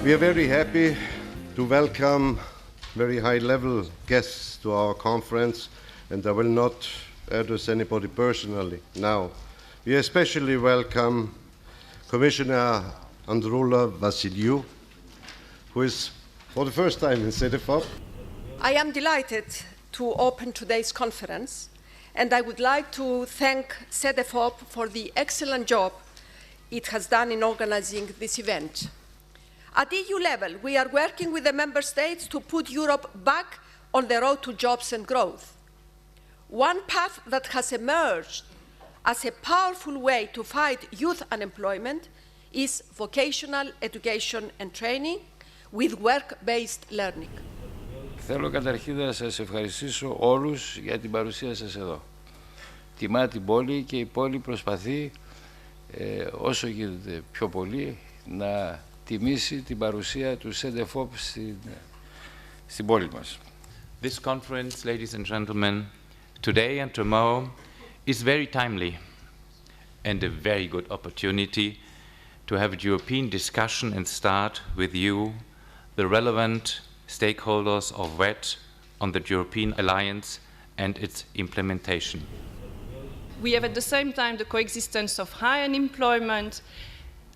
We are very happy to welcome very high-level guests to our conference, and I will not address anybody personally now. We especially welcome Commissioner Androulla Vassiliou, who is for the first time in Cedefop. I am delighted to open today's conference, and I would like to thank Cedefop for the excellent job it has done in organizing this event. At EU level, we are working with the Member States to put Europe back on the road to jobs and growth. One path that has emerged as a powerful way to fight youth unemployment is vocational education and training with work-based learning. Θέλω καταρχήν να σας ευχαριστήσω όλους για την παρουσία σας εδώ. Τιμά την πόλη και η πόλη προσπαθεί όσο γίνεται πιο πολύ να τιμήσει την παρουσία του Cedefop στην πόλη μας. This conference, ladies and gentlemen, today and tomorrow is very timely and a very good opportunity to have a European discussion and start with you, the relevant stakeholders of WET, on the European Alliance and its implementation. We have at the same time the coexistence of high unemployment,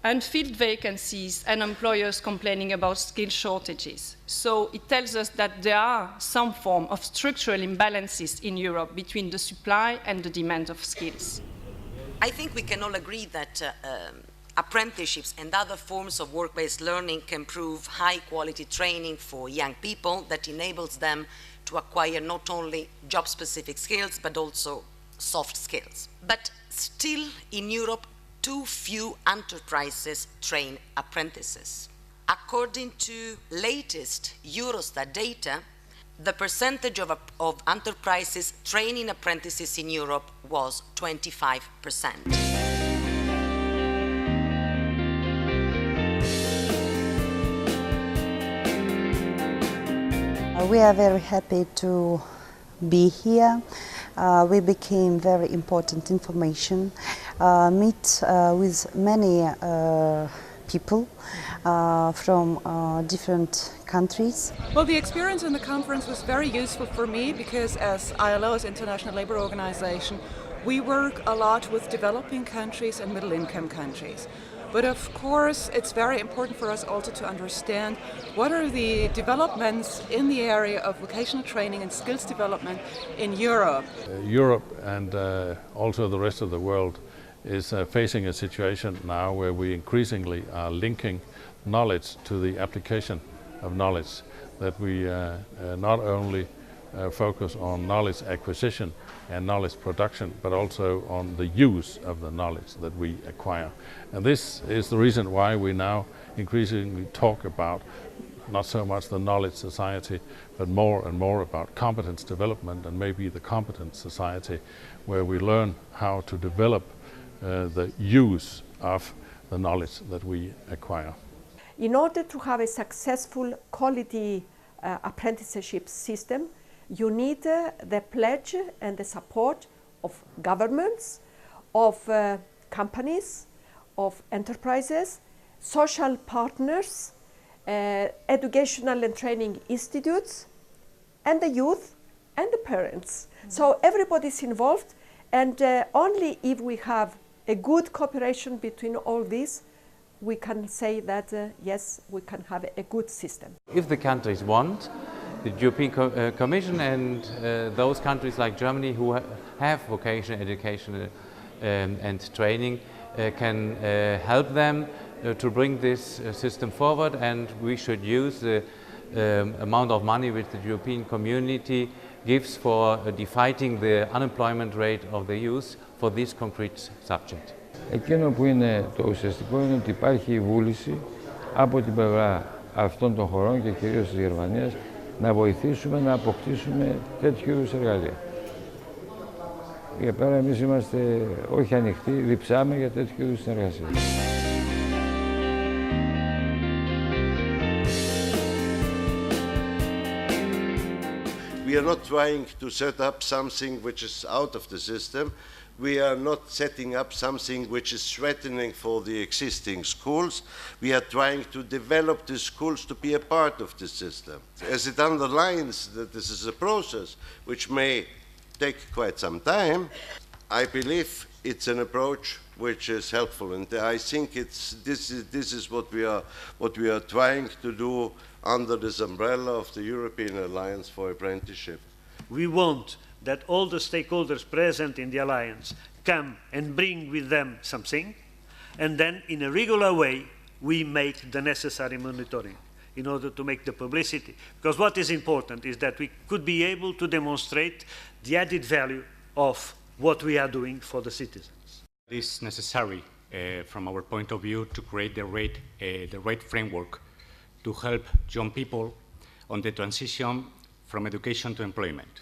unfilled vacancies, and employers complaining about skill shortages. So it tells us that there are some form of structural imbalances in Europe between the supply and the demand of skills. I think we can all agree that apprenticeships and other forms of work-based learning can prove high-quality training for young people that enables them to acquire not only job-specific skills, but also soft skills. But still, in Europe, too few enterprises train apprentices. According to latest Eurostat data, the percentage of enterprises training apprentices in Europe was 25%. We are very happy to be here. We became very important information, meet with many people from different countries. Well, the experience in the conference was very useful for me because as ILO, as International Labour Organization, we work a lot with developing countries and middle-income countries. But of course, it's very important for us also to understand what are the developments in the area of vocational training and skills development in Europe. Europe and also the rest of the world is facing a situation now where we increasingly are linking knowledge to the application of knowledge, that we not only focus on knowledge acquisition and knowledge production, but also on the use of the knowledge that we acquire. And this is the reason why we now increasingly talk about not so much the knowledge society, but more and more about competence development and maybe the competence society, where we learn how to develop the use of the knowledge that we acquire. In order to have a successful quality apprenticeship system, you need the pledge and the support of governments, of companies, of enterprises, social partners, educational and training institutes, and the youth and the parents. So everybody's involved, and only if we have a good cooperation between all these, we can say that yes, we can have a good system. If the countries want, the European Commission and those countries like Germany who have vocational education and training can help them to bring this system forward, and we should use the amount of money which the European community gives for fighting the unemployment rate of the youth for this concrete subject. Εκείνο που είναι το ουσιαστικό είναι ότι υπάρχει βούληση από την πλευρά αυτών των χωρών και κυρίως της Γερμανίας να βοηθήσουμε να αποκτήσουμε τέτοιου είδους εργαλεία. Για πέρα εμείς είμαστε όχι ανοιχτοί, διψάμε για τέτοιου είδους συνεργασία. We are not trying to set up something which is out of the system, we are not setting up something which is threatening for the existing schools. We are trying to develop the schools to be a part of the system. As it underlines that this is a process which may take quite some time, I believe it's an approach which is helpful, and I think this is what we are trying to do under this umbrella of the European Alliance for Apprenticeship. We want that all the stakeholders present in the alliance come and bring with them something, and then in a regular way we make the necessary monitoring in order to make the publicity. Because what is important is that we could be able to demonstrate the added value of what we are doing for the citizens. It is necessary, from our point of view, to create the right framework to help young people on the transition from education to employment.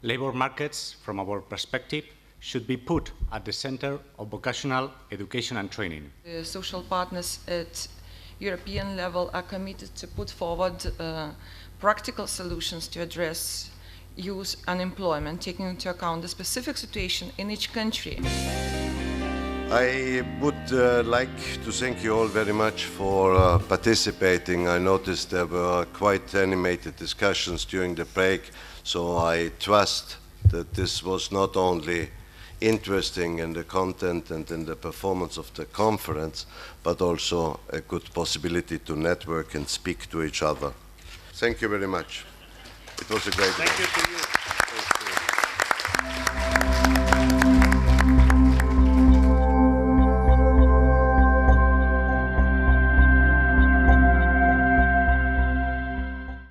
Labour markets, from our perspective, should be put at the center of vocational education and training. The social partners at European level are committed to put forward practical solutions to address youth unemployment, taking into account the specific situation in each country. I would like to thank you all very much for participating. I noticed there were quite animated discussions during the break, so I trust that this was not only interesting in the content and in the performance of the conference, but also a good possibility to network and speak to each other. Thank you very much. It was a great day. Thank you to you.